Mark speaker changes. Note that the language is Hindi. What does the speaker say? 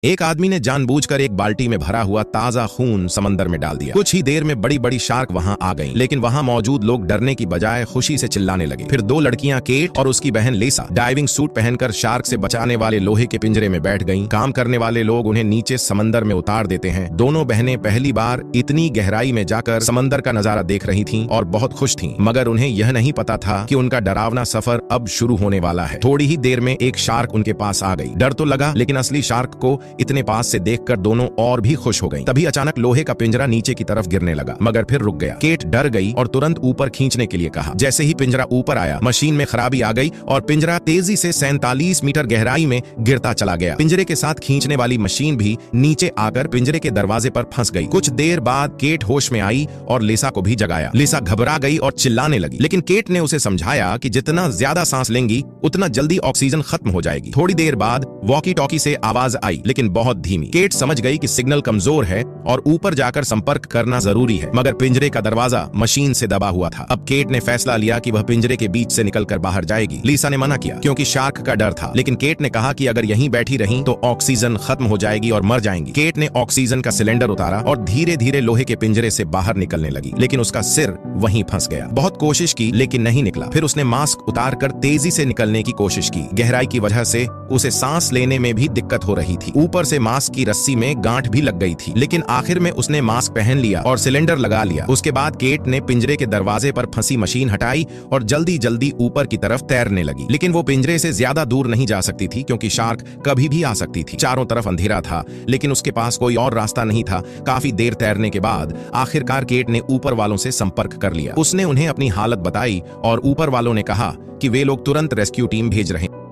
Speaker 1: एक आदमी ने जानबूझकर एक बाल्टी में भरा हुआ ताजा खून समंदर में डाल दिया। कुछ ही देर में बड़ी बड़ी शार्क वहां आ गईं, लेकिन वहां मौजूद लोग डरने की बजाय खुशी से चिल्लाने लगे। फिर दो लड़कियां केट और उसकी बहन लेसा डाइविंग सूट पहनकर शार्क से बचाने वाले लोहे के पिंजरे में बैठ गईं। काम करने वाले लोग उन्हें नीचे समंदर में उतार देते हैं। दोनों बहनें पहली बार इतनी गहराई में जाकर समंदर का नजारा देख रही थीं और बहुत खुश थीं, मगर उन्हें यह नहीं पता था कि उनका डरावना सफर अब शुरू होने वाला है। थोड़ी ही देर में एक शार्क उनके पास आ गई। डर तो लगा, लेकिन असली शार्क को इतने पास से देखकर दोनों और भी खुश हो गईं। तभी अचानक लोहे का पिंजरा नीचे की तरफ गिरने लगा, मगर फिर रुक गया। केट डर गई और तुरंत ऊपर खींचने के लिए कहा। जैसे ही पिंजरा ऊपर आया, मशीन में खराबी आ गई और पिंजरा तेजी से 47 मीटर गहराई में गिरता चला गया। पिंजरे के साथ खींचने वाली मशीन भी नीचे आकर पिंजरे के दरवाजे पर फंस गई। कुछ देर बाद केट होश में आई और लिसा को भी जगाया। लिसा घबरा गई और चिल्लाने लगी, लेकिन केट ने उसे समझाया कि जितना ज्यादा सांस लेंगी उतना जल्दी ऑक्सीजन खत्म हो जाएगी। थोड़ी देर बाद वॉकी टॉकी से आवाज आई, लेकिन बहुत धीमी। केट समझ गई कि सिग्नल कमजोर है और ऊपर जाकर संपर्क करना जरूरी है, मगर पिंजरे का दरवाजा मशीन से दबा हुआ था। अब केट ने फैसला लिया कि वह पिंजरे के बीच से निकलकर बाहर जाएगी। लिसा ने मना किया क्योंकि शार्क का डर था, लेकिन केट ने कहा कि अगर यहीं बैठी रहीं तो ऑक्सीजन खत्म हो जाएगी और मर जाएंगी। केट ने ऑक्सीजन का सिलेंडर उतारा और धीरे धीरे लोहे के पिंजरे से बाहर निकलने लगी, लेकिन उसका सिर वहीं फंस गया। बहुत कोशिश की, लेकिन नहीं निकला। फिर उसने मास्क उतारकर तेजी से निकलने की कोशिश की। गहराई की वजह से उसे सांस लेने में भी दिक्कत हो रही थी। ऊपर से मास्क की रस्सी में गांठ भी लग गई थी, लेकिन आखिर में उसने मास्क पहन लिया और सिलेंडर लगा लिया। उसके बाद केट ने पिंजरे के दरवाजे पर फंसी मशीन हटाई और जल्दी जल्दी ऊपर की तरफ तैरने लगी। लेकिन वो पिंजरे से ज्यादा दूर नहीं जा सकती थी क्योंकि शार्क कभी भी आ सकती थी। चारों तरफ अंधेरा था, लेकिन उसके पास कोई और रास्ता नहीं था। काफी देर तैरने के बाद आखिरकार केट ने ऊपर वालों से संपर्क कर लिया। उसने उन्हें अपनी हालत बताई और ऊपर वालों ने कहा कि वे लोग तुरंत रेस्क्यू टीम भेज रहे हैं।